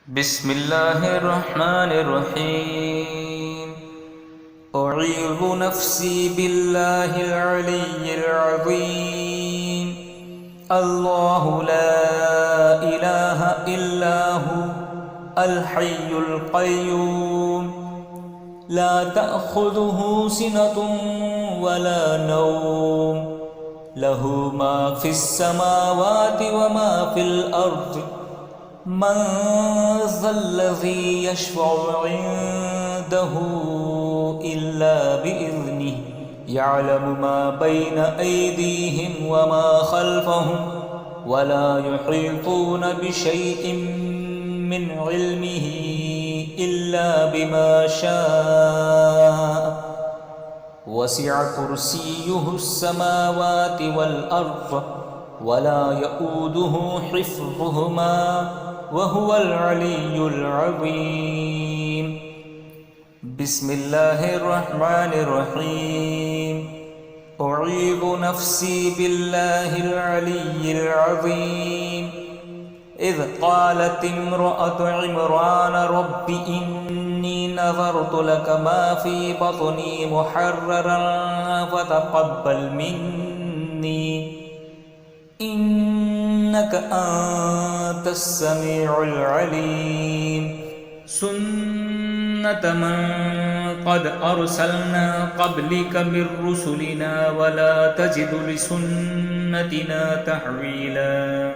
بسم الله الرحمن الرحيم. أعيذ نفسي بالله العلي العظيم. الله لا إله إلا هو الحي القيوم لا تأخذه سنة ولا نوم له ما في السماوات وما في الأرض من ذا الذي يشفع عنده إلا بإذنه يعلم ما بين أيديهم وما خلفهم ولا يحيطون بشيء من علمه إلا بما شاء وسع كرسيه السماوات والأرض ولا يؤوده حفظهما وهو العلي العظيم. بسم الله الرحمن الرحيم. أعيذ نفسي بالله العلي العظيم. إذ قالت امرأة عمران رب إني نذرت لك ما في بطني محررا فتقبل مني إنك أنت السميع العليم. سنة من قد أرسلنا قبلك من رسلنا ولا تجد لسنتنا تحويلا.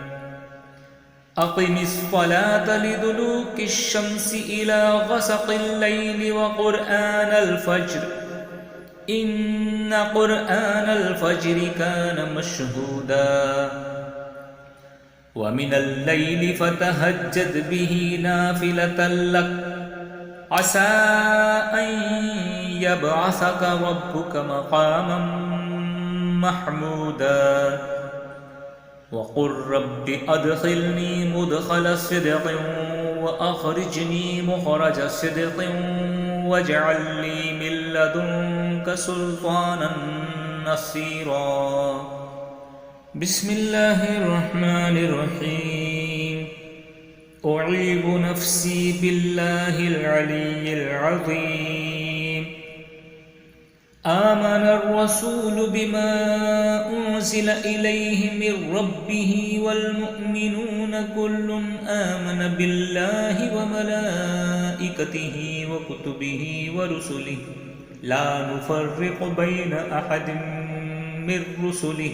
أقم الصلاة لدلوك الشمس إلى غسق الليل وقرآن الفجر إن قرآن الفجر كان مشهودا. ومن الليل فتهجد به نافلة لك عسى أن يبعثك ربك مقاما محمودا. وقل رب أدخلني مدخل صدق وأخرجني مخرج صدق واجعل لي من لدنك سلطانا نصيرا. بسم الله الرحمن الرحيم. أعيذ نفسي بالله العلي العظيم. آمن الرسول بما أنزل إليه من ربه والمؤمنون كل آمن بالله وملائكته وكتبه ورسله لا نفرق بين أحد من رسله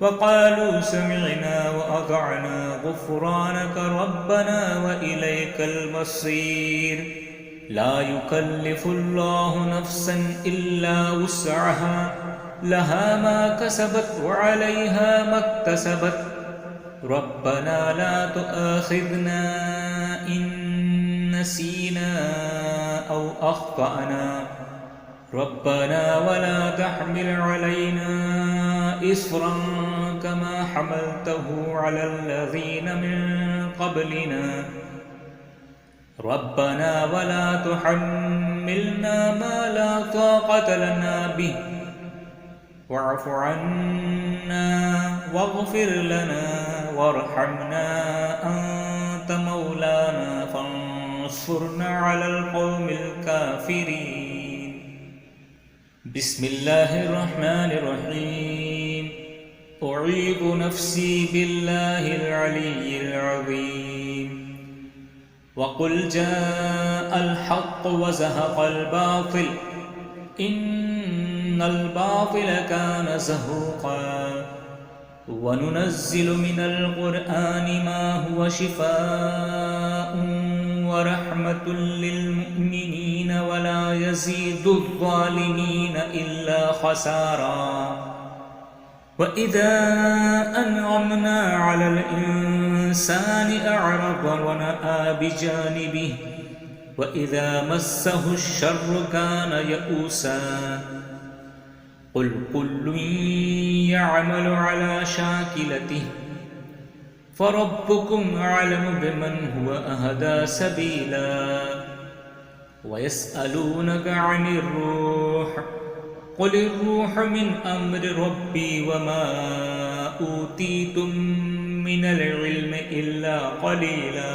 وقالوا سمعنا وأطعنا غفرانك ربنا وإليك المصير. لا يكلف الله نفسا إلا وسعها لها ما كسبت وعليها ما اكتسبت ربنا لا تؤاخذنا إن نسينا أو أخطأنا ربنا ولا تحمل علينا إصرا كما حملته على الذين من قبلنا ربنا ولا تحملنا ما لا طاقة لنا به واعف عنا واغفر لنا وارحمنا أنت مولانا فانصرنا على القوم الكافرين. بسم الله الرحمن الرحيم. أعيذ نفسي بالله العلي العظيم. وقل جاء الحق وزهق الباطل إن الباطل كان زهوقا. وننزل من القرآن ما هو شفاء ورحمة للمؤمنين ولا يزيد الظالمين إلا خسارا. وإذا أنعمنا على الإنسان أعرض ونأى بجانبه وإذا مسه الشر كان يئوسا. قل كل يعمل على شاكلته فربكم أعلم بمن هو أهدى سبيلا. ويسألونك عن الروح قل الروح من أمر ربي وما أوتيتم من العلم إلا قليلا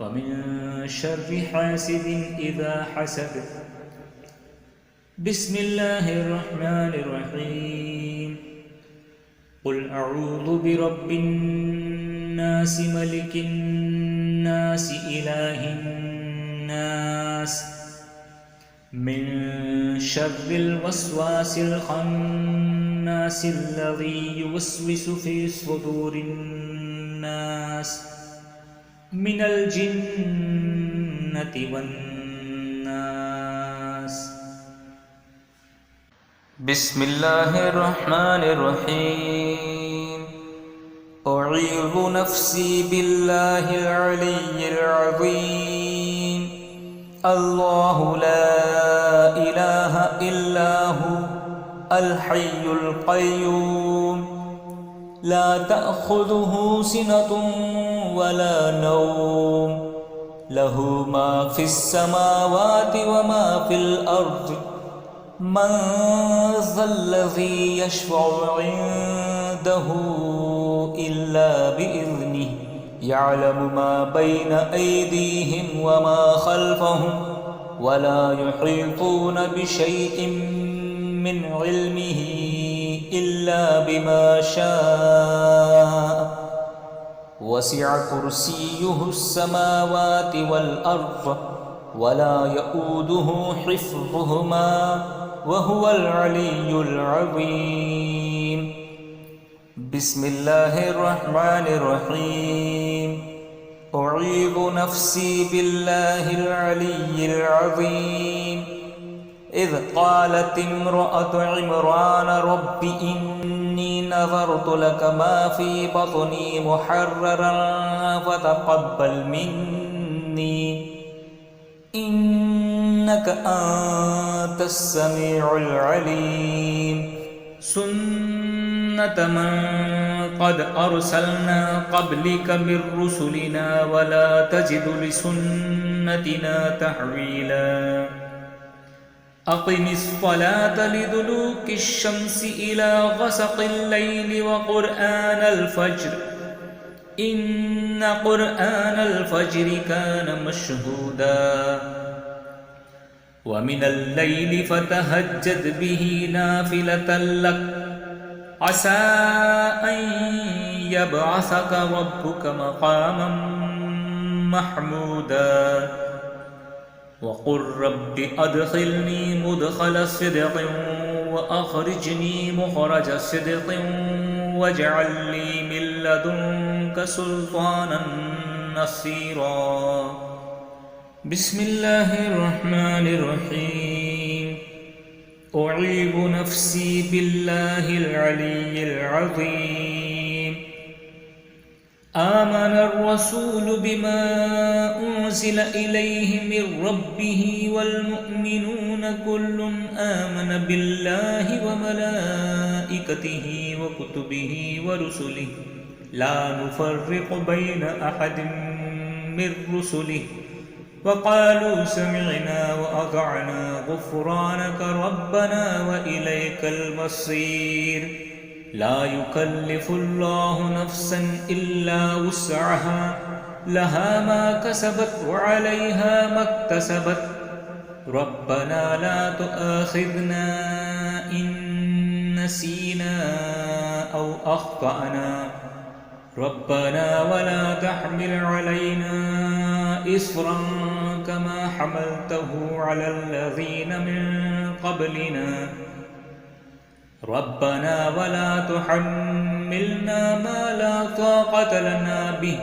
ومن شر حاسد إذا حسد. بسم الله الرحمن الرحيم. قل أعوذ برب الناس ملك الناس إله الناس من شر الوسواس الخناس الذي يوسوس في صدور الناس من الجنة والناس. بسم الله الرحمن الرحيم. أعيذ نفسي بالله العلي العظيم. الله لا إله إلا هو الحي القيوم لا تأخذه سنة ولا نوم له ما في السماوات وما في الأرض من ذا الذي يشفع عنده إلا بإذنه يعلم ما بين أيديهم وما خلفهم ولا يحيطون بشيء من علمه إلا بما شاء وسع كرسيه السماوات والأرض ولا يؤوده حفظهما وهو العلي العظيم. بسم الله الرحمن الرحيم. أعيذ نفسي بالله العلي العظيم. إذ قالت امرأة عمران رب إني نذرت لك ما في بطني محررا فتقبل مني إنك أنت السميع العليم. سنة من قد أرسلنا قبلك من رسلنا ولا تجد لسنتنا تحويلا. أقم الصلاة لدلوك الشمس إلى غسق الليل وقرآن الفجر إن قرآن الفجر كان مشهودا. ومن الليل فتهجد به نافلة لك عسى أن يبعثك ربك مقاما محمودا. وقل رب أدخلني مدخل صدق وأخرجني مخرج صدق واجعل لي من لدنك سلطانا نصيرا. بسم الله الرحمن الرحيم. أعيذ نفسي بالله العلي العظيم. آمن الرسول بما أنزل إليه من ربه والمؤمنون كل آمن بالله وملائكته وكتبه ورسله لا نفرق بين أحد من رسله وقالوا سمعنا وأطعنا غفرانك ربنا وإليك المصير. لا يكلف الله نفسا إلا وسعها لها ما كسبت وعليها ما اكتسبت. ربنا لا تؤاخذنا إن نسينا أو أخطأنا ربنا ولا تحمل علينا إصرا كما حملته على الذين من قبلنا ربنا ولا تحملنا ما لا طاقة لنا به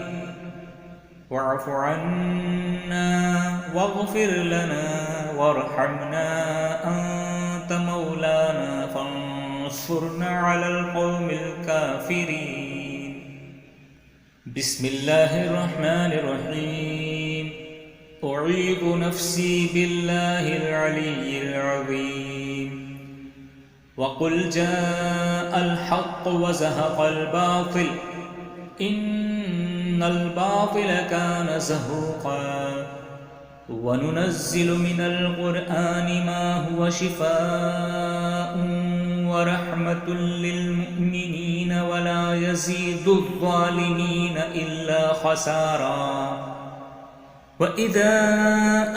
واعف عنا واغفر لنا وارحمنا أنت مولانا فانصرنا على القوم الكافرين. بسم الله الرحمن الرحيم. أعيذ نفسي بالله العلي العظيم. وقل جاء الحق وزهق الباطل إن الباطل كان زهوقا. وننزل من القرآن ما هو شفاء ورحمة للمؤمنين ولا يزيد الظالمين إلا خسارا. وإذا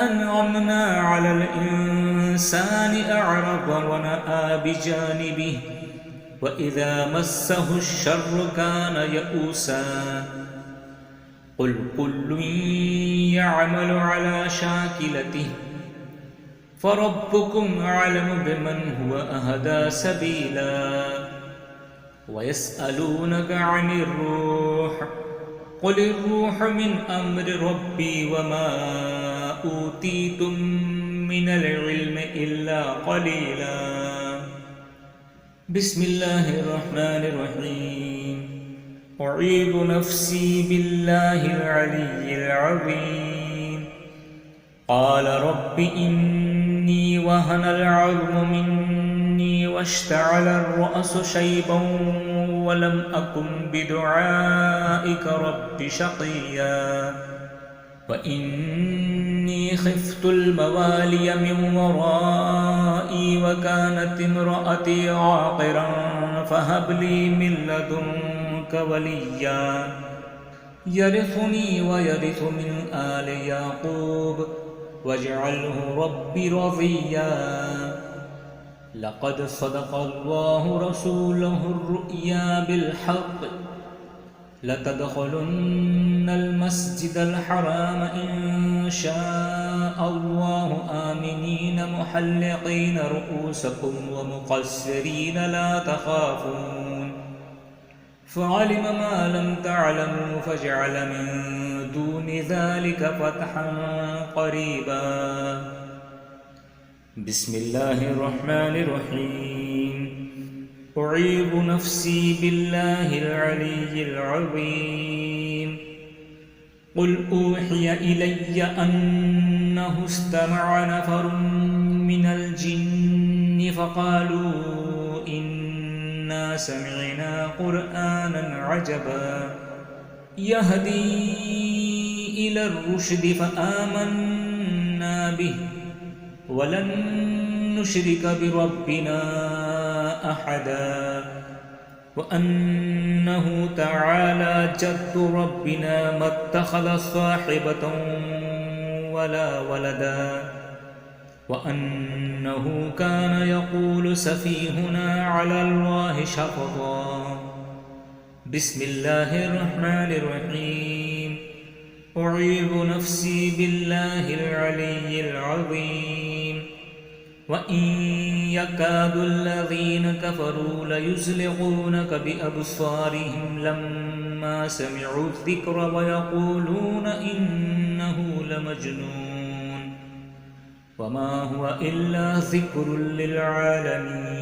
أنعمنا على الإنسان أعرض ونأى بجانبه وإذا مسه الشر كان يئوسا قل كل يعمل على شاكلته فربكم أعلم بمن هو أهدى سبيلا ويسألونك عن الروح قل الروح من أمر ربي وما أوتيتم من العلم إلا قليلا بسم الله الرحمن الرحيم أعيذ نفسي بالله العلي العظيم قال رب إني وهن العظم مني واشتعل الرأس شيبا ولم أكن بدعائك رب شقيا وإني خفت الموالي من ورائي وكانت امرأتي عاقرا فهب لي من لدنك وليا يرثني ويرث من آل يعقوب واجعله رب رضيا لقد صدق الله رسوله الرؤيا بالحق لتدخلن المسجد الحرام إن شاء الله آمنين محلقين رؤوسكم ومقصرين لا تخافون فعلم ما لم تعلموا فجعل من دون ذلك فتحا قريبا بسم الله الرحمن الرحيم أعيذ نفسي بالله العلي العظيم قل أوحي إلي أنه استمع نفر من الجن فقالوا إنا سمعنا قرآنا عجبا يهدي إلى الرشد فآمنا به ولن نشرك بربنا أحدا وأنه تعالى جد ربنا ما اتخذ صاحبة ولا ولدا وأنه كان يقول سفيهنا على الله شططا بسم الله الرحمن الرحيم أعيذ نفسي بالله العلي العظيم وإن يكاد الذين كفروا ليزلقونك بأبصارهم لما سمعوا الذكر ويقولون إنه لمجنون وما هو إلا ذكر للعالمين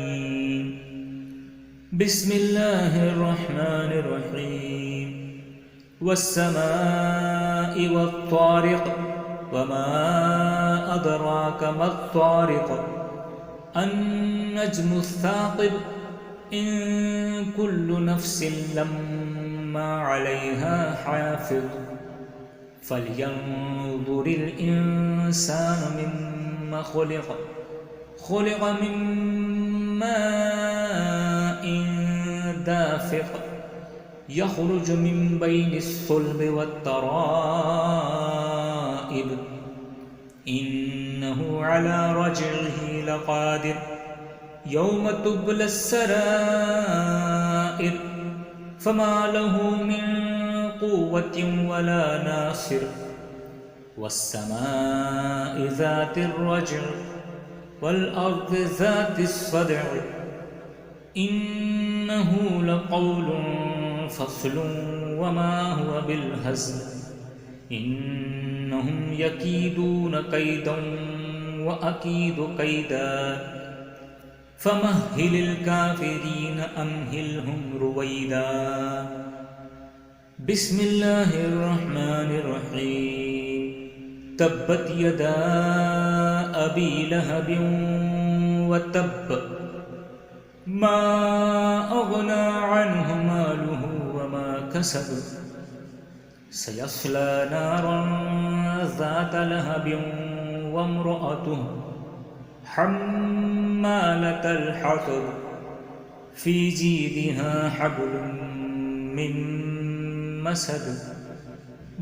بسم الله الرحمن الرحيم والسماء والطارق وما أدراك ما الطارق النجم الثاقب إن كل نفس لما عليها حافظ فلينظر الإنسان مما خلق خلق من ماء دافق يخرج من بين الصلب والترائب إنه على رجعه لقادر يوم تبلى السرائر فما له من قوة ولا ناصر والسماء ذات الرجع والأرض ذات الصدع إنه لقول فصل وما هو بالهزل إنهم يكيدون كيدا وأكيد كيدا فمهل الكافرين أمهلهم رويدا بسم الله الرحمن الرحيم تبت يدا أبي لهب وتب ما أغنى عنه ماله وما كسب سيصلى نارا ذات لهب وامرأته حمالة الحطب في جيدها حبل من مسد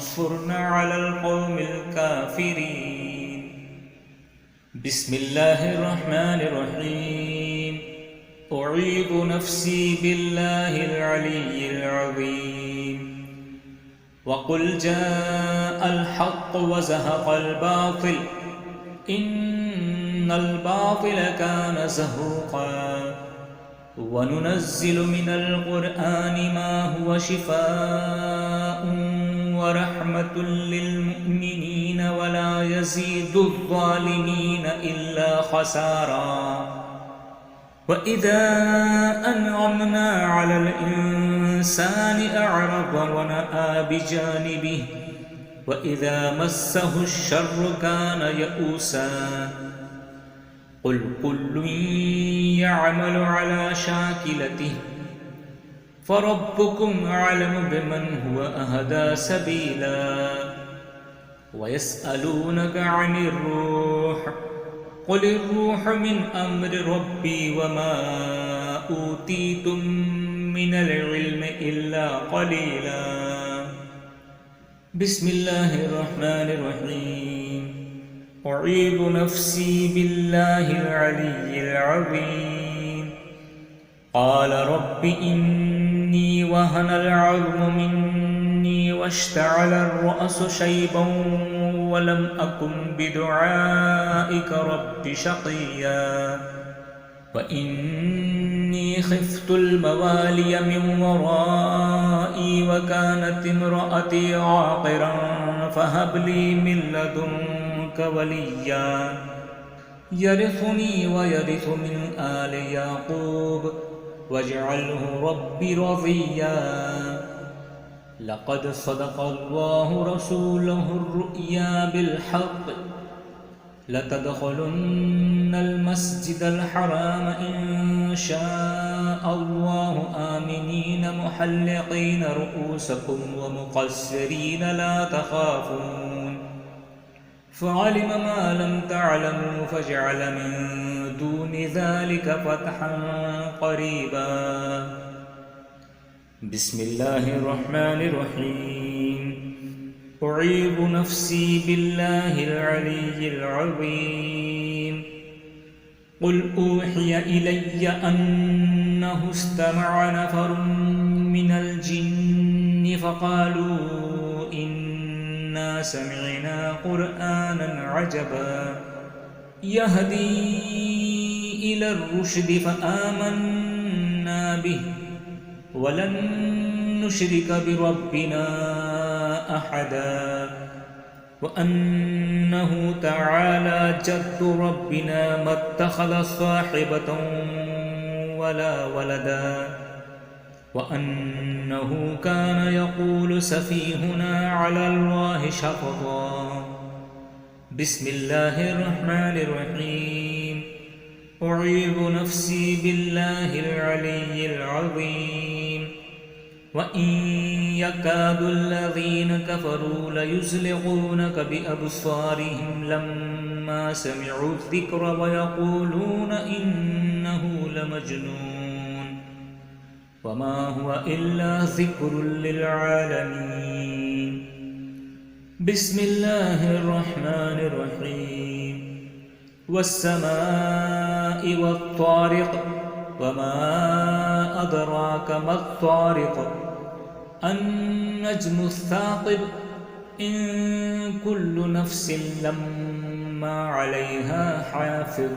وانصرنا على القوم الكافرين. بسم الله الرحمن الرحيم. أعيذ نفسي بالله العلي العظيم. وقل جاء الحق وزهق الباطل إن الباطل كان زهوقا. وننزل من القرآن ما هو شفاء ورحمة للمؤمنين ولا يزيد الظالمين إلا خسارا. وإذا أنعمنا على الإنسان أعرض ونأى بجانبه وإذا مسه الشر كان يئوسا. قل كل يعمل على شاكلته فربكم أعلم بمن هو أهدى سبيلا. ويسألونك عن الروح قل الروح من أمر ربي وما أوتيتم من العلم إلا قليلا. بسم الله الرحمن الرحيم. أعيذ نفسي بالله العلي العظيم. قال رب إني وهن العظم مني واشتعل الرأس شيبا ولم أكن بدعائك رب شقيا. وإني خفت الموالي من ورائي وكانت امرأتي عاقرا فهب لي من لدنك وليا يرثني ويرث من آل يعقوب واجعله رب رضيا. لقد صدق الله رسوله الرؤيا بالحق لتدخلن المسجد الحرام إن شاء الله آمنين محلقين رؤوسكم ومقصرين لا تخافون فعلم ما لم تعلموا فجعل من دون ذلك فتحا قريبا. بسم الله الرحمن الرحيم. أعيذ نفسي بالله العلي العظيم. قل أوحي إلي أنه استمع نفر من الجن فقالوا إنا سمعنا قرآنا عجبا يهدي إلى الرشد فآمنا به ولن نشرك بربنا أحدا. وأنه تعالى جد ربنا ما اتخذ صاحبة ولا ولدا وأنه كان يقول سفيهنا على الله شططا. بسم الله الرحمن الرحيم. أعيذ نفسي بالله العلي العظيم. وإن يكاد الذين كفروا ليزلقونك بأبصارهم لما سمعوا الذكر ويقولون إنه لمجنون وما هو إلا ذكر للعالمين. بسم الله الرحمن الرحيم. والسماء والطارق وما أدراك ما الطارق النجم الثاقب إن كل نفس لما عليها حافظ.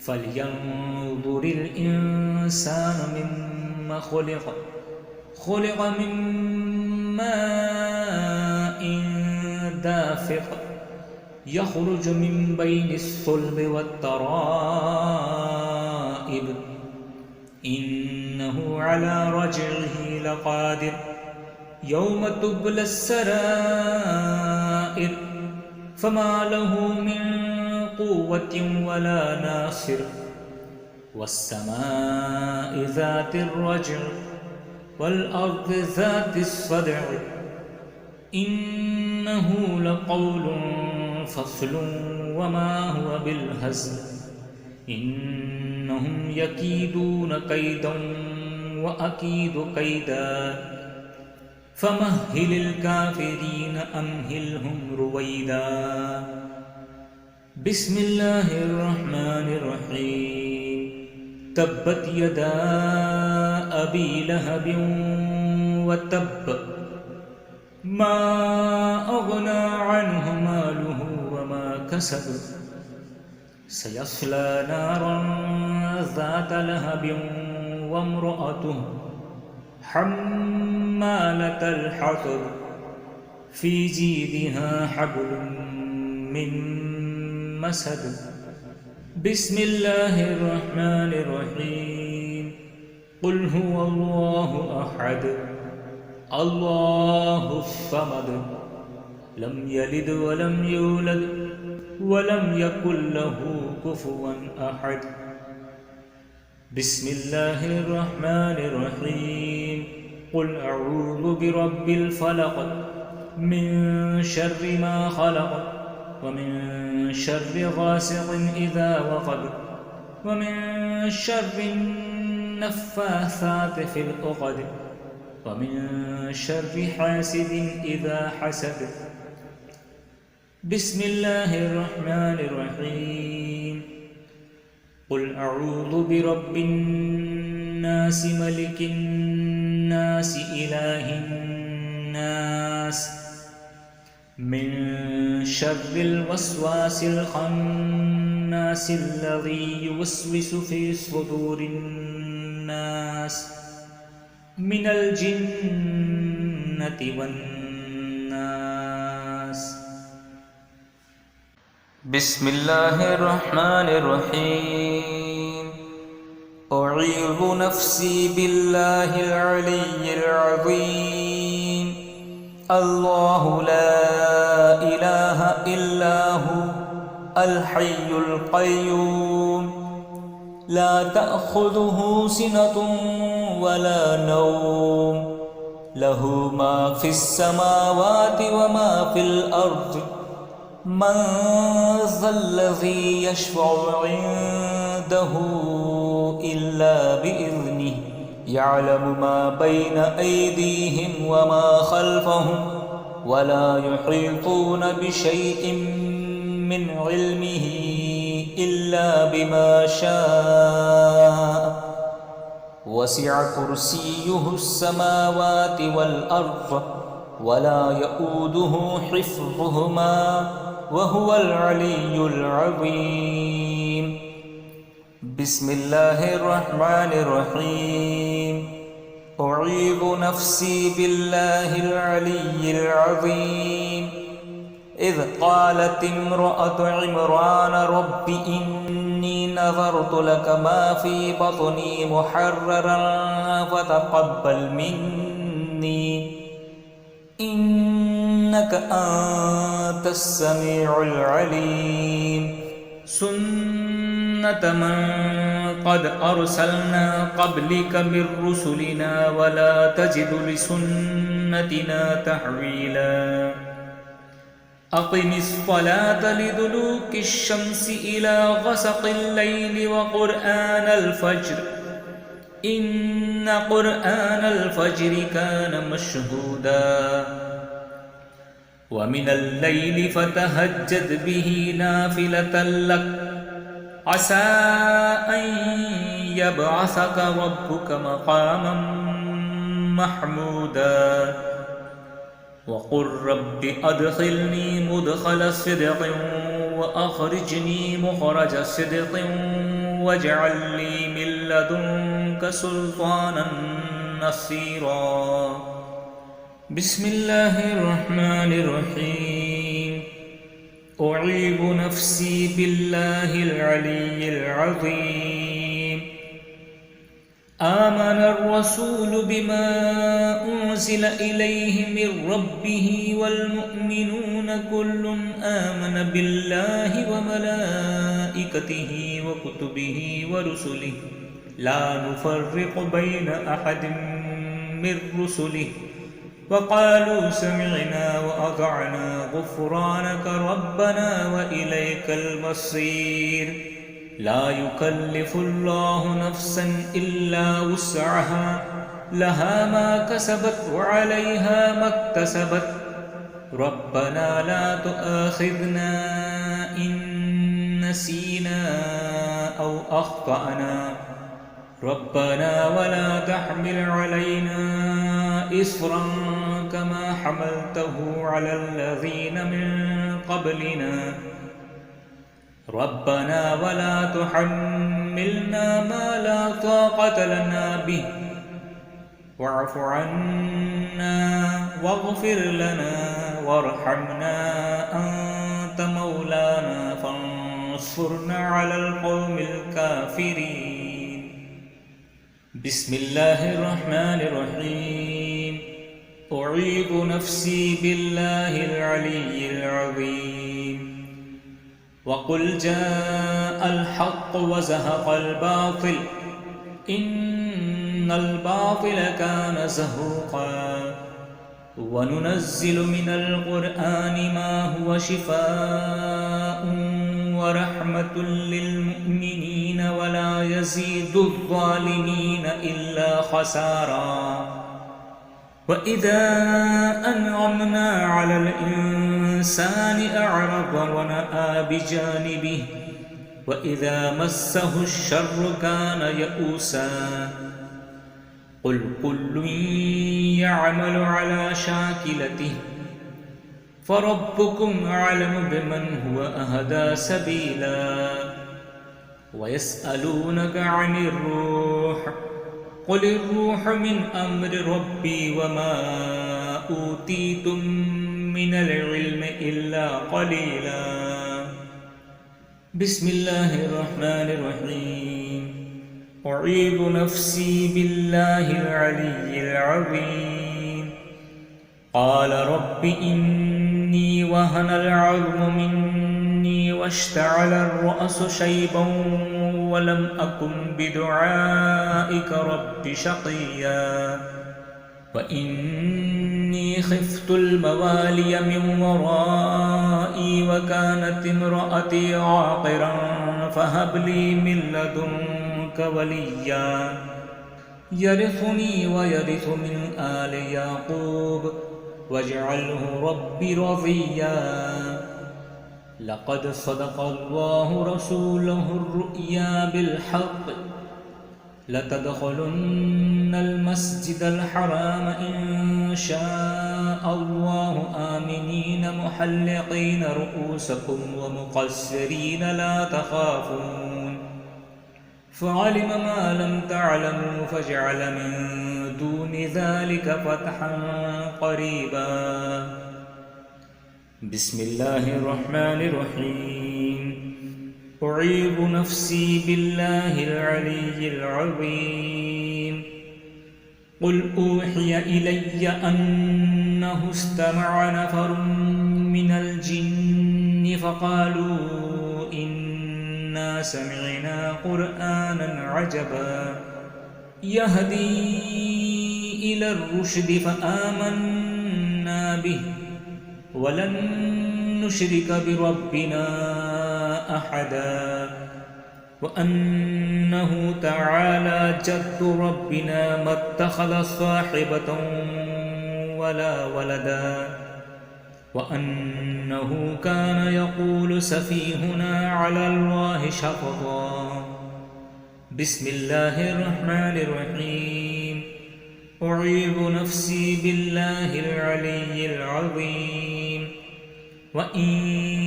فلينظر الإنسان مما خلق. خلق من ماء دافق يخرج من بين الصلب والترائب إنه على رجعه لقادر. يوم تبلى السرائر فما له من قوة ولا ناصر. والسماء ذات الرجع والأرض ذات الصدع إنه لقول فصل وما هو بالهزل. إنهم يكيدون كيدا وأكيد كيدا فمهل الكافرين أمهلهم رويدا بسم الله الرحمن الرحيم تبت يدا أبي لهب وتب ما أغنى عنه ماله وما كسب سيصلى نارا ذات لهب وامرأته حمالة الحطب في جيدها حبل من مسد بسم الله الرحمن الرحيم قل هو الله أحد الله الصمد لم يلد ولم يولد ولم يكن له كفوا أحد بسم الله الرحمن الرحيم قل أعوذ برب الفلق من شر ما خلق ومن شر غاسق إذا وقب ومن شر النفاثات في العقد ومن شر حاسد إذا حسد بسم الله الرحمن الرحيم قل أعوذ برب الناس ملك الناس إله الناس من شر الوسواس الخناس الذي يوسوس في صدور الناس من الجنة والناس بسم الله الرحمن الرحيم أعيذ نفسي بالله العلي العظيم الله لا إله إلا هو الحي القيوم لا تأخذه سنة ولا نوم له ما في السماوات وما في الأرض من ذا الذي يشفع عنده إلا بإذنه يعلم ما بين أيديهم وما خلفهم ولا يحيطون بشيء من علمه إلا بما شاء وسع كرسيه السماوات والأرض ولا يؤوده حفظهما وهو العلي العظيم بسم الله الرحمن الرحيم أعيذ نفسي بالله العلي العظيم إذ قالت امرأة عمران رب إني نذرت لك ما في بطني محررا فتقبل مني إنك أنت السميع العليم سنة من قد أرسلنا قبلك من رسلنا ولا تجد لسنتنا تحويلا أقم الصلاة لدلوك الشمس إلى غسق الليل وقرآن الفجر إن قرآن الفجر كان مشهودا ومن الليل فتهجد به نافلة لك عسى أن يبعثك ربك مقاما محمودا وقل رب أدخلني مدخل صدق وأخرجني مخرج صدق واجعل لي من لدنك سلطانا نصيرا بسم الله الرحمن الرحيم أعيذ نفسي بالله العلي العظيم آمن الرسول بما أنزل إليه من ربه والمؤمنون كل آمن بالله وملائكته وكتبه ورسله لا نفرق بين أحد من رسله وقالوا سمعنا وأطعنا غفرانك ربنا وإليك المصير لا يكلف الله نفسا إلا وسعها لها ما كسبت وعليها ما اكتسبت ربنا لا تؤاخذنا إن نسينا أو أخطأنا ربنا ولا تحمل علينا إصرا كما حملته على الذين من قبلنا ربنا ولا تحملنا ما لا طاقة لنا به واعف عنا واغفر لنا وارحمنا أنت مولانا فانصرنا على القوم الكافرين بسم الله الرحمن الرحيم أعيذ نفسي بالله العلي العظيم وقل جاء الحق وزهق الباطل إن الباطل كان زهوقا وننزل من القرآن ما هو شفاء ورحمة للمؤمنين ولا يزيد الظالمين إلا خسارا وإذا أنعمنا على الإنسان أعرض ونأى بجانبه وإذا مسه الشر كان يئوسا قل كل يعمل على شاكلته فربكم أعلم بمن هو أهدى سبيلا ويسألونك عن الروح قل الروح من أمر ربي وما أوتيتم من العلم إلا قليلا بسم الله الرحمن الرحيم أعيذ نفسي بالله العلي العظيم قال رب إني وهن العظم مني واشتعل الرأس شيبا ولم أكن بدعائك رب شقيا وإني خفت الموالي من ورائي وكانت امرأتي عاقرا فهب لي من لدنك وليا يرثني ويرث من آل يعقوب واجعله رب رضيا لقد صدق الله رسوله الرؤيا بالحق لتدخلن المسجد الحرام إن شاء الله آمنين محلقين رؤوسكم ومقصرين لا تخافون فعلم ما لم تعلموا فجعل من دون ذلك فتحا قريبا بسم الله الرحمن الرحيم أعيذ نفسي بالله العلي العظيم قل أوحي إلي أنه استمع نفر من الجن فقالوا إنا سمعنا قرآنا عجبا يهدي إلى الرشد فآمنا به ولن نشرك بربنا أحدا وأنه تعالى جد ربنا ما اتخذ صاحبة ولا ولدا وأنه كان يقول سفيهنا على الله شططا بسم الله الرحمن الرحيم أعيذ نفسي بالله العلي العظيم وإن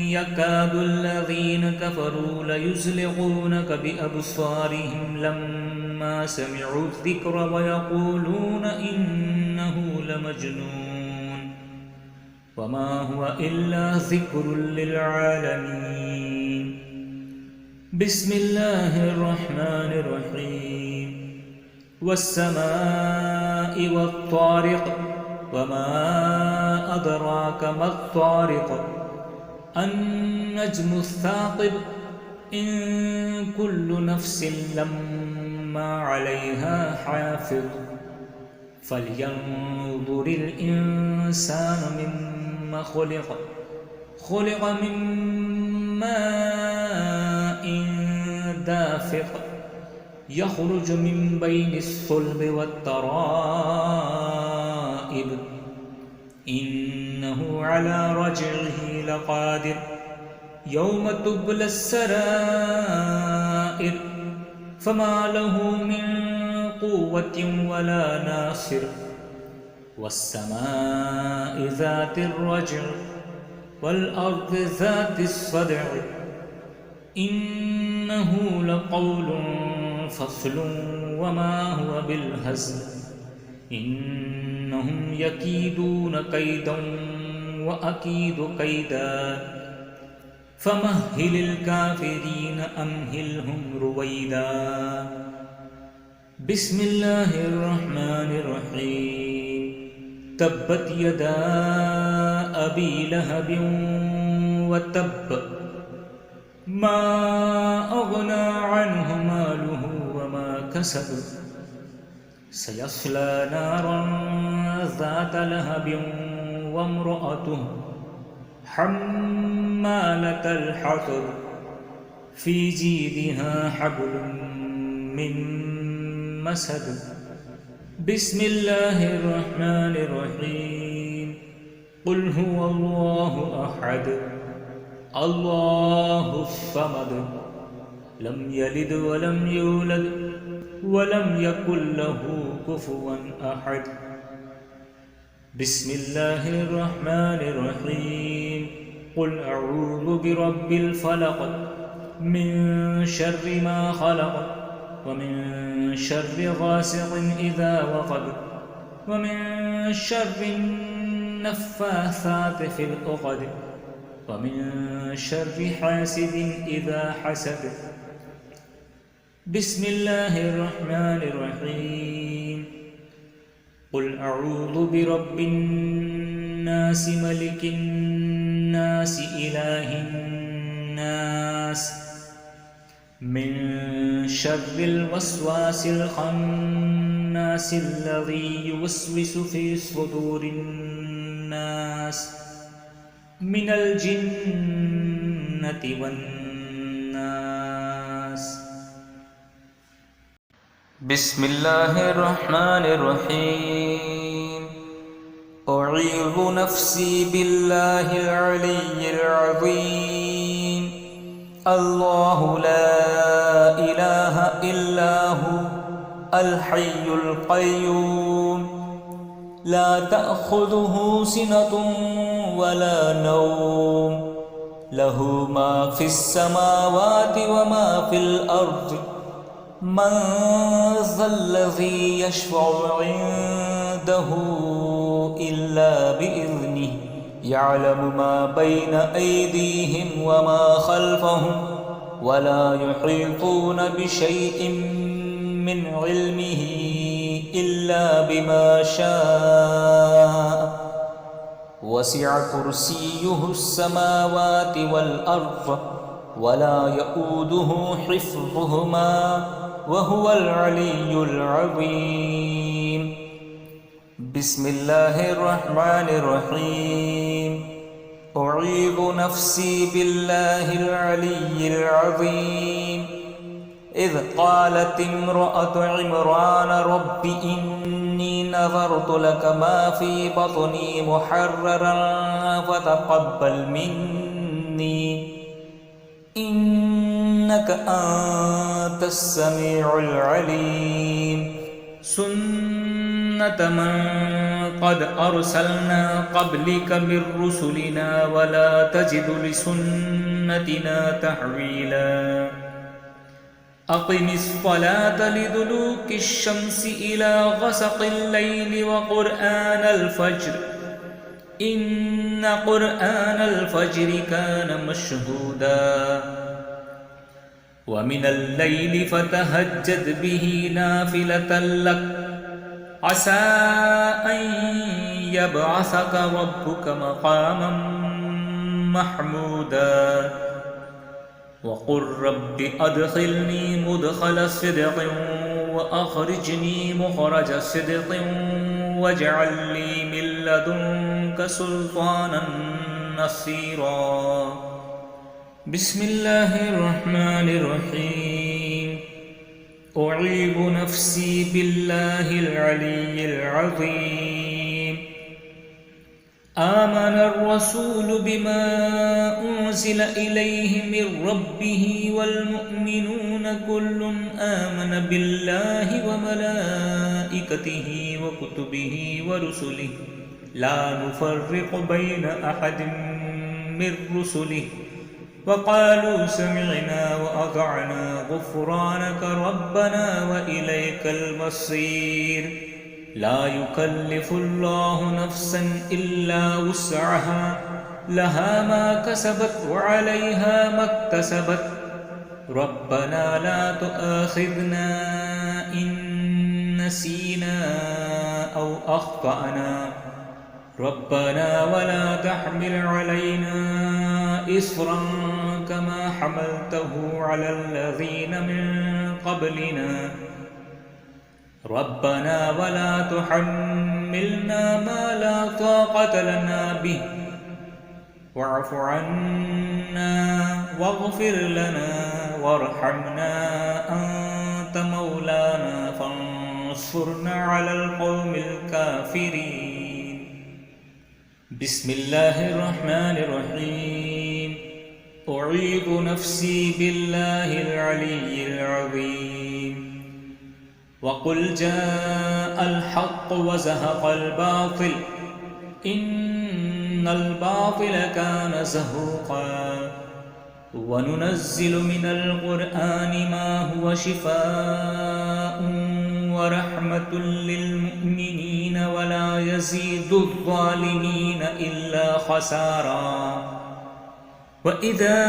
يكاد الذين كفروا ليزلقونك بأبصارهم لما سمعوا الذكر ويقولون إنه لمجنون وما هو إلا ذكر للعالمين بسم الله الرحمن الرحيم والسماء والطارق وما أدراك ما الطارق النجم الثاقب إن كل نفس لما عليها حافظ فلينظر الإنسان مما خلق خلق من ماء دافق يخرج من بين الصلب والترائب إنه على رجعه لقادر يوم تبلى السرائر فما له من قوة ولا ناصر والسماء ذات الرجع والأرض ذات الصدع إنه لقول فصل وما هو بالهزل إنهم يكيدون كيدا وأكيد كيدا فمهل الكافرين أمهلهم رويدا بسم الله الرحمن الرحيم تبت يدا أبي لهب وتب ما أغنى عنه ماله وما كسب سيصلى نارا ذات لهب وامرأته حمالة الحطب في جيدها حبل من مسد بسم الله الرحمن الرحيم قل هو الله أحد الله الصمد لم يلد ولم يولد ولم يكن له كفوا أحد بسم الله الرحمن الرحيم قل أعوذ برب الفلق من شر ما خلق ومن شر غاسق إذا وقب ومن شر النفاثات في العقد ومن شر حاسد إذا حسد بسم الله الرحمن الرحيم قل أعوذ برب الناس ملك الناس إله الناس من شر الوسواس الخناس الذي يوسوس في صدور الناس من الجنة والناس بسم الله الرحمن الرحيم أعيذ نفسي بالله العلي العظيم الله لا إله إلا هو الحي القيوم لا تأخذه سنة ولا نوم له ما في السماوات وما في الأرض من ذا الذي يشفع عنده إلا بإذنه يعلم ما بين أيديهم وما خلفهم ولا يحيطون بشيء من علمه إلا بما شاء وسع كرسيه السماوات والأرض ولا يؤوده حفظهما وهو العلي العظيم بسم الله الرحمن الرحيم أعيذ نفسي بالله العلي العظيم إذ قالت امرأة عمران رب إني نذرت لك ما في بطني محررا فتقبل مني إنك أنت السميع العليم سنة من قد أرسلنا قبلك من رسلنا ولا تجد لسنتنا تحويلا أقم الصلاة لدلوك الشمس إلى غسق الليل وقرآن الفجر إن قرآن الفجر كان مشهودا ومن الليل فتهجد به نافلة لك عسى أن يبعثك ربك مقاما محمودا وقل رب أدخلني مدخل صدق وأخرجني مخرج صدق واجعل لي من لدنك سلطانا نصيرا بسم الله الرحمن الرحيم أعيذ نفسي بالله العلي العظيم. آمن الرسول بما أنزل إليه من ربه والمؤمنون كل آمن بالله وملائكته وكتبه ورسله لا نفرق بين أحد من رسله وقالوا سمعنا وأطعنا غفرانك ربنا وإليك المصير. لا يكلف الله نفسا إلا وسعها لها ما كسبت وعليها ما اكتسبت. ربنا لا تؤاخذنا إن نسينا أو أخطأنا ربنا ولا تحمل علينا إصرا كما حملته على الذين من قبلنا ربنا ولا تحملنا ما لا طاقة لنا به واعف عنا واغفر لنا وارحمنا أنت مولانا فانصرنا على القوم الكافرين. بسم الله الرحمن الرحيم. أعيذ نفسي بالله العلي العظيم. وقل جاء الحق وزهق الباطل إن الباطل كان زهوقا. وننزل من القرآن ما هو شفاء ورحمة للمؤمنين ولا يزيد الظالمين إلا خسارا. وإذا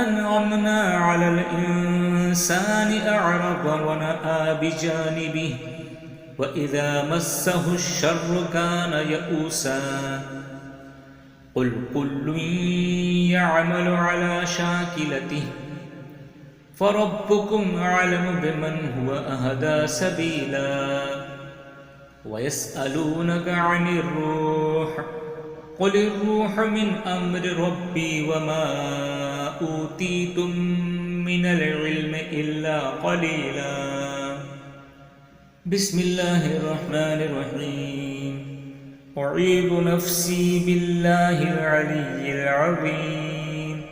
أنعمنا على الإنسان أعرض ونأى بجانبه وإذا مسه الشر كان يئوسا. قل كل يعمل على شاكلته فربكم أعلم بمن هو أهدى سبيلا. ويسألونك عن الروح قل الروح من أمر ربي وما أوتيتم من العلم إلا قليلا. بسم الله الرحمن الرحيم. أعيذ نفسي بالله العلي العظيم.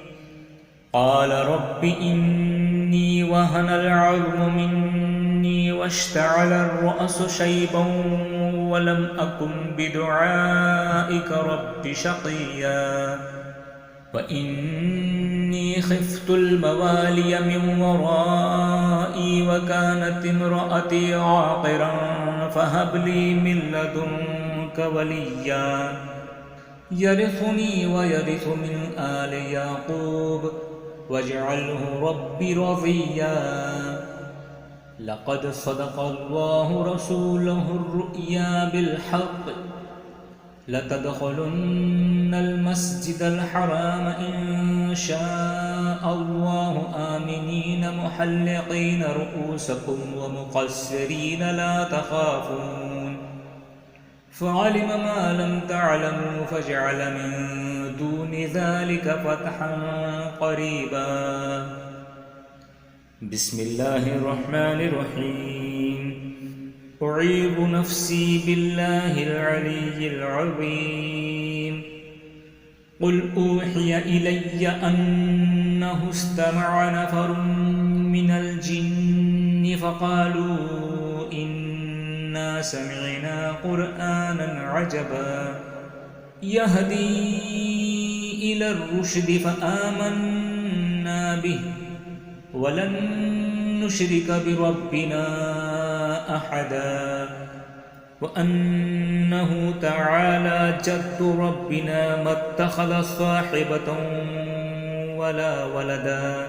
قال رب إني وهن العظم مني واشتعل الرأس شيبا ولم أكن بدعائك رب شقيا. وإني خفت الموالي من ورائي وكانت امرأتي عاقرا فهب لي من لدنك وليا يرثني ويرث من آل يعقوب واجعله ربي رضيا. لقد صدق الله رسوله الرؤيا بالحق لتدخلن المسجد الحرام إن شاء الله آمنين محلقين رؤوسكم ومقصرين لا تخافون فعلم ما لم تعلموا فجعل من دون ذلك فتحا قريبا. بسم الله الرحمن الرحيم. أعيذ نفسي بالله العلي العظيم. قل أوحي إلي أنه استمع نفر من الجن فقالوا إنا سمعنا قرآنا عجبا يهدي إلى الرشد فآمنا به ولن نشرك بربنا أحدا. وأنه تعالى جد ربنا ما اتخذ صاحبة ولا ولدا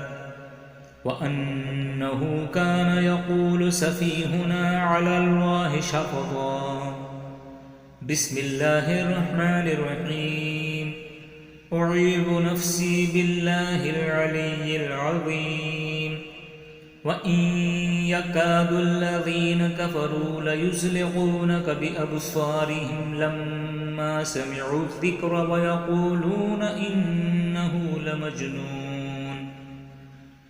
وأنه كان يقول سفيهنا على الله شططا. بسم الله الرحمن الرحيم. أعيذ نفسي بالله العلي العظيم. وإن يكاد الذين كفروا ليزلقونك بأبصارهم لما سمعوا الذكر ويقولون إنه لمجنون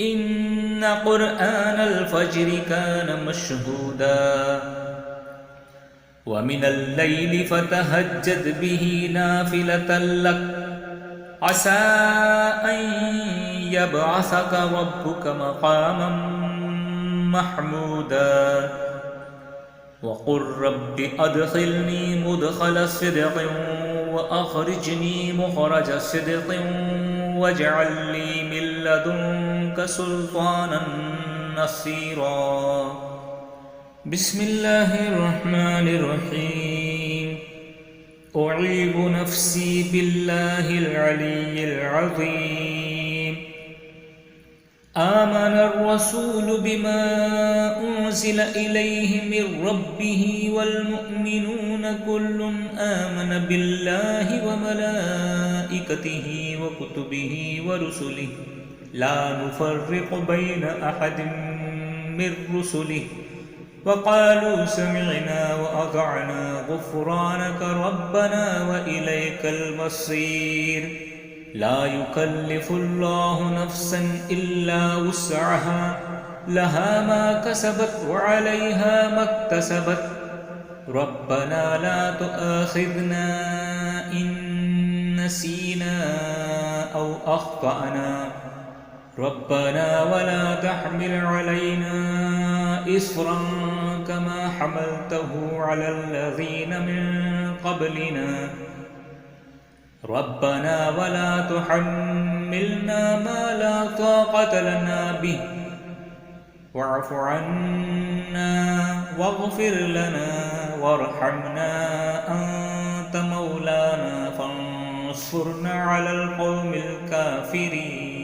إن قرآن الفجر كان مشهودا ومن الليل فتهجد به نافلة لك عسى أن يبعثك ربك مقاما محمودا وقل رب أدخلني مدخل صدق وأخرجني مخرج صدق واجعل لي من لدنك سلطانا نصيرا بسم الله الرحمن الرحيم أعيذ نفسي بالله العلي العظيم آمن الرسول بما أنزل إليه من ربه والمؤمنون كل آمن بالله وملائكته وكتبه ورسله لا نفرق بين أحد من رسله وقالوا سمعنا وأطعنا غفرانك ربنا وإليك المصير لا يكلف الله نفسا إلا وسعها لها ما كسبت وعليها ما اكتسبت ربنا لا تؤاخذنا إن نسينا أو أخطأنا ربنا ولا تحمل علينا إصرا كما حملته على الذين من قبلنا ربنا ولا تحملنا ما لا طاقة لنا به واعف عنا واغفر لنا وارحمنا أنت مولانا فانصرنا على القوم الكافرين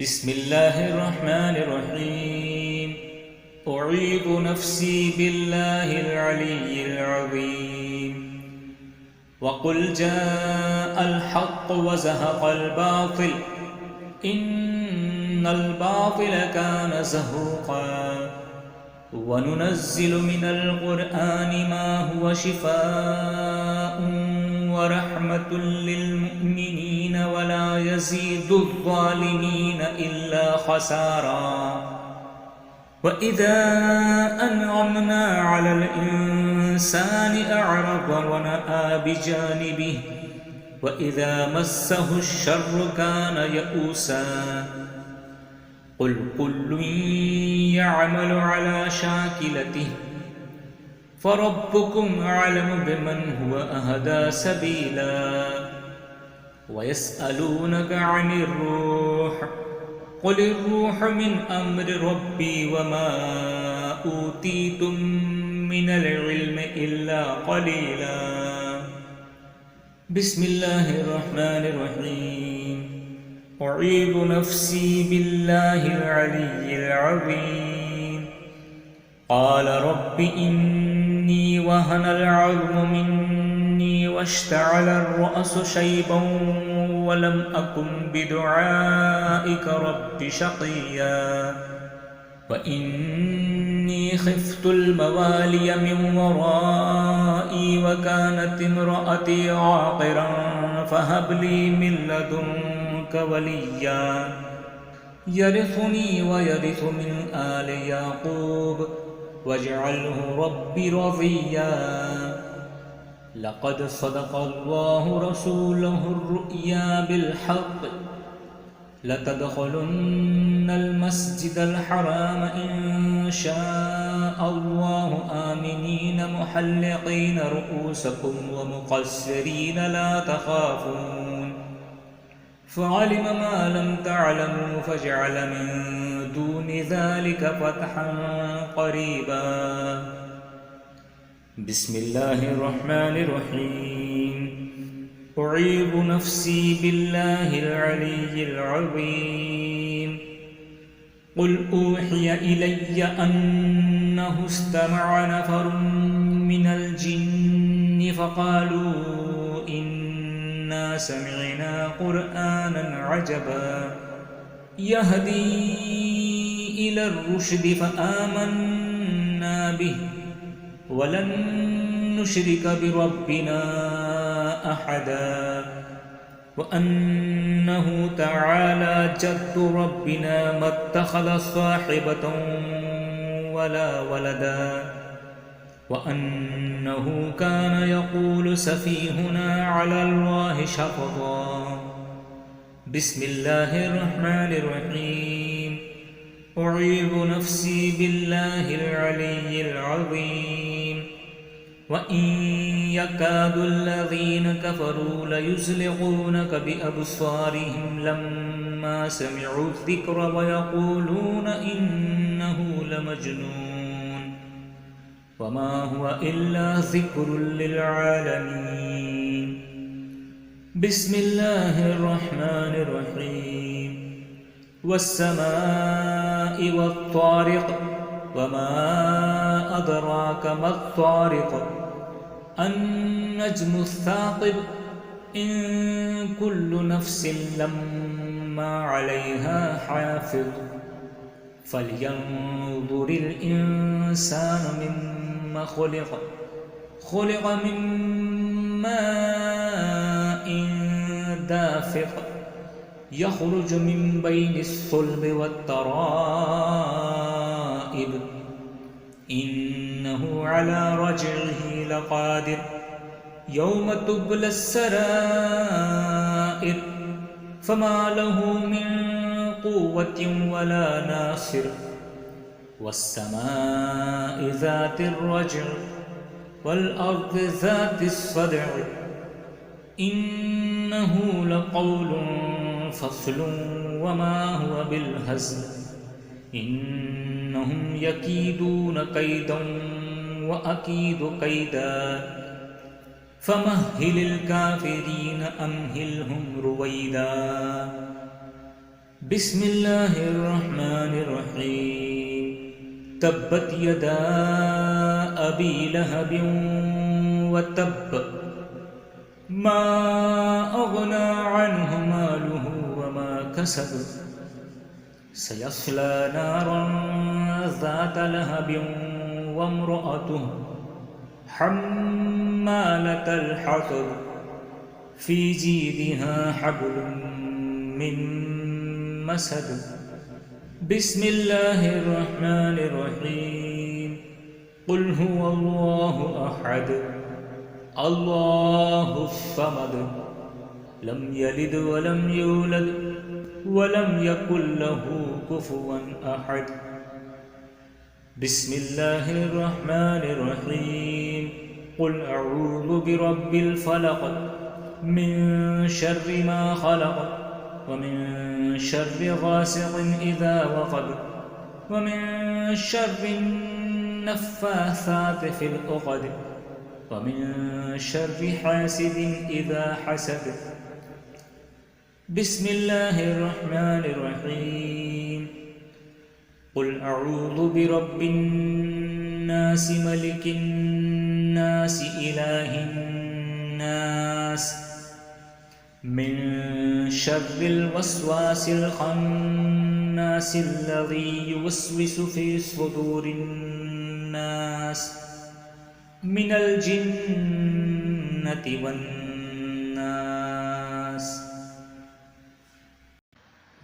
بسم الله الرحمن الرحيم أعيذ نفسي بالله العلي العظيم وقل جاء الحق وزهق الباطل إن الباطل كان زهوقا وننزل من القرآن ما هو شفاء ورحمة للمؤمنين ولا يزيد الظالمين إلا خسارا وإذا أنعمنا على الإنسان أعرض ونأى بجانبه وإذا مسه الشر كان يئوسا قل كل يعمل على شاكلته فربكم أعلم بمن هو أهدى سبيلا ويسألونك عن الروح قل الروح من أمر ربي وما أوتيتم من العلم إلا قليلا بسم الله الرحمن الرحيم أعيذ نفسي بالله العلي العظيم قال رب إني وهن العظم مني واشتعل الرأس شيبا ولم أكن بدعائك رب شقيا وإني خفت الموالي من ورائي وكانت امرأتي عاقرا فهب لي من لدنك وليا يرثني ويرث من آل يعقوب واجعله ربي رضيا لقد صدق الله رسوله الرؤيا بالحق لتدخلن المسجد الحرام إن شاء الله آمنين محلقين رؤوسكم ومقصرين لا تخافون فعلم ما لم تعلموا فجعل من دون ذلك فتحا قريبا بسم الله الرحمن الرحيم أعيذ نفسي بالله العلي العظيم قل أوحي إلي أنه استمع نفر من الجن فقالوا إنا سمعنا قرآنا عجبا يهدي إلى الرشد فآمنا به ولن نشرك بربنا أحدا وأنه تعالى جد ربنا ما اتخذ صاحبة ولا ولدا وأنه كان يقول سفيهنا على الله شططا بسم الله الرحمن الرحيم أعيذ نفسي بالله العلي العظيم وإن يكاد الذين كفروا ليزلقونك بأبصارهم لما سمعوا الذكر ويقولون إنه لمجنون وما هو إلا ذكر للعالمين بسم الله الرحمن الرحيم والسماء والطارق وما أدراك ما الطارق النجم الثاقب إن كل نفس لما عليها حافظ فلينظر الإنسان مما خلق خلق من ماء دافق يخرج من بين الصلب والترائب إنه على رجعه لقادر يوم تبلى السرائر فما له من قوة ولا ناصر والسماء ذات الرجع والأرض ذات الصدع إنه لقول فصل وما هو بالهزل إنهم يكيدون كيدا وأكيد كيدا فمهل الكافرين أمهلهم رويدا بسم الله الرحمن الرحيم تبت يدا أبي لهب وتب ما أغنى عنه ماله وما كسب سيصلى نارا ذات لهب وامرأته حمالة الحطب في جيدها حبل من مسد بسم الله الرحمن الرحيم قل هو الله أحد الله الصمد لم يلد ولم يولد ولم يكن له كفوا أحد بسم الله الرحمن الرحيم قل أعوذ برب الفلق من شر ما خلق ومن شر غاسق إذا وقب ومن شر النفاثات في العقد ومن شر حاسد إذا حسد بسم الله الرحمن الرحيم قل أعوذ برب الناس ملك الناس إله الناس من شر الوسواس الخناس الذي يوسوس في صدور الناس من الجنة والناس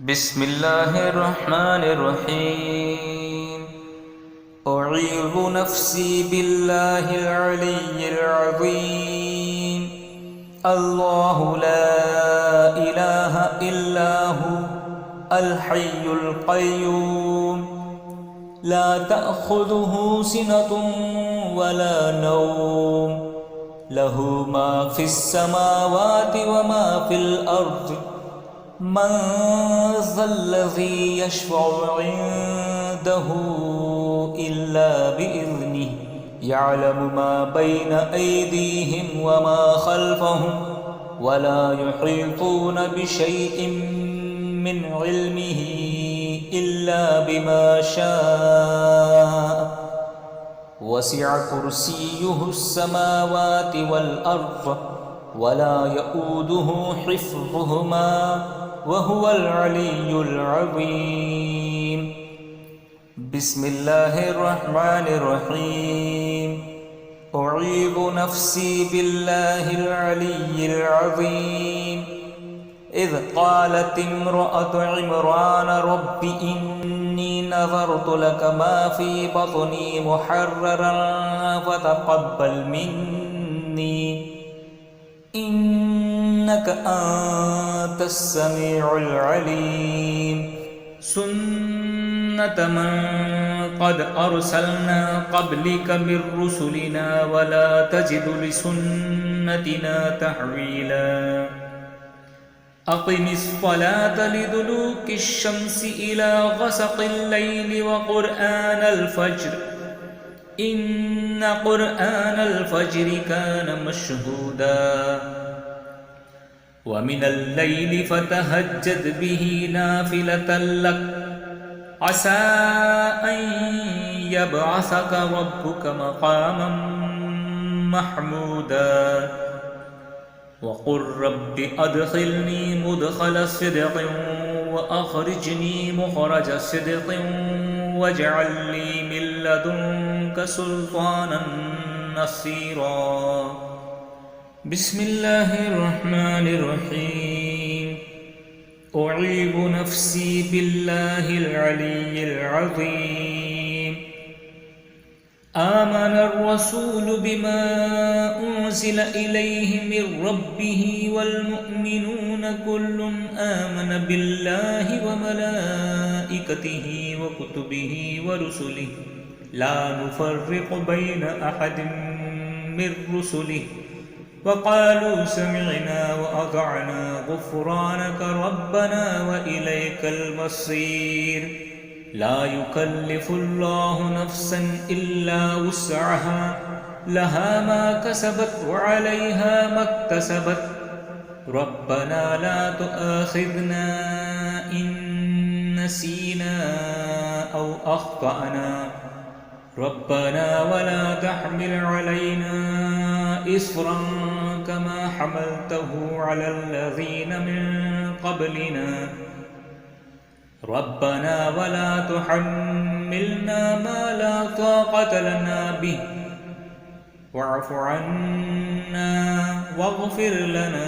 بسم الله الرحمن الرحيم أعيذ نفسي بالله العلي العظيم الله لا إله إلا هو الحي القيوم لا تأخذه سنة ولا نوم له ما في السماوات وما في الأرض من ذا الذي يشفع عنده إلا بإذنه يعلم ما بين أيديهم وما خلفهم ولا يحيطون بشيء من علمه إلا بما شاء وسع كرسيه السماوات والأرض ولا يؤوده حفظهما وهو العلي العظيم بسم الله الرحمن الرحيم أعيذ نفسي بالله العلي العظيم إذ قالت امرأة عمران رب إني نذرت لك ما في بطني محررا فتقبل مني إنك أنت السميع العليم سنة من قد أرسلنا قبلك من رسلنا ولا تجد لسنتنا تحويلا أقم الصلاة لدلوك الشمس إلى غسق الليل وقرآن الفجر إن قرآن الفجر كان مشهودا ومن الليل فتهجد به نافلة لك عسى أن يبعثك ربك مقاما محمودا وقل رب أدخلني مدخل صدق وأخرجني مخرج صدق واجعل لي من لدنك سلطانا نصيرا بسم الله الرحمن الرحيم أعيذ نفسي بالله العلي العظيم آمن الرسول بما أنزل إليه من ربه والمؤمنون كل آمن بالله وملائكته وكتبه ورسله لا نفرق بين أحد من رسله وقالوا سمعنا وأطعنا غفرانك ربنا وإليك المصير لا يكلف الله نفسا إلا وسعها لها ما كسبت وعليها ما اكتسبت ربنا لا تؤاخذنا إن نسينا أو أخطأنا ربنا ولا تحمل علينا إصرا كما حملته على الذين من قبلنا ربنا ولا تحملنا ما لا طاقة لنا به واعف عنا واغفر لنا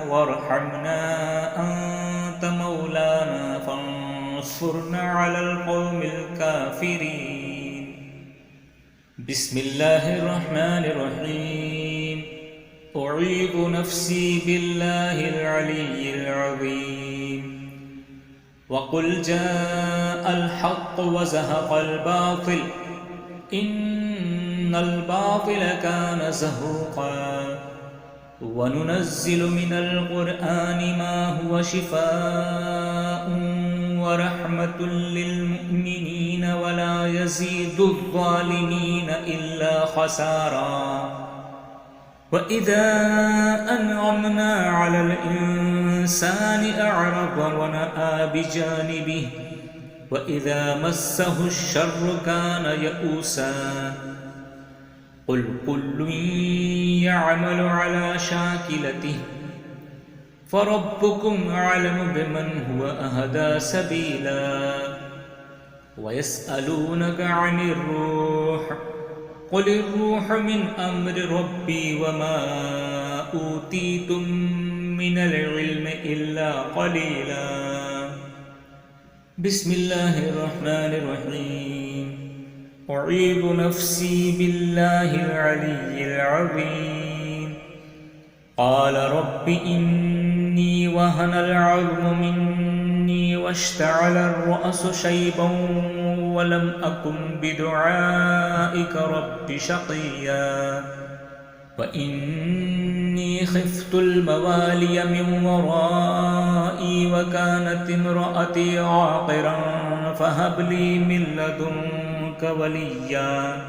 وارحمنا أنت مولانا فانصرنا على القوم الكافرين بسم الله الرحمن الرحيم أعيذ نفسي بالله العلي العظيم وقل جاء الحق وزهق الباطل إن الباطل كان زهوقا وننزل من القرآن ما هو شفاء ورحمة للمؤمنين ولا يزيد الظالمين إلا خسارا وإذا أنعمنا على الإنسان أعرض ونأى بجانبه وإذا مسه الشر كان يئوسا قل كل يعمل على شاكلته فربكم أعلم بمن هو أهدى سبيلا ويسألونك عن الروح قل الروح من أمر ربي وما أوتيتم من العلم إلا قليلا بسم الله الرحمن الرحيم أعيذ نفسي بالله العلي العظيم قال رب إني وهن العظم مني واشتعل الرأس شيبا ولم أكن بدعائك رب شقيا وإني خفت الموالي من ورائي وكانت امرأتي عاقرا فهب لي من لدنك وليا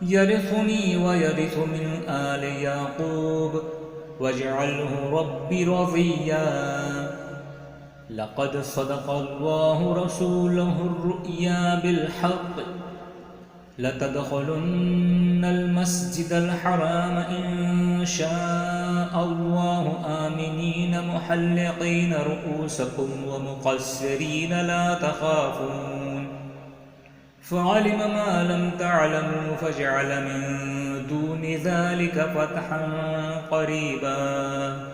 يرثني ويرث من آل يعقوب واجعله ربي رضيا لقد صدق الله رسوله الرؤيا بالحق لتدخلن المسجد الحرام إن شاء الله آمنين محلقين رؤوسكم ومقصرين لا تخافون فعلم ما لم تعلموا فجعل من دون ذلك فتحا قريبا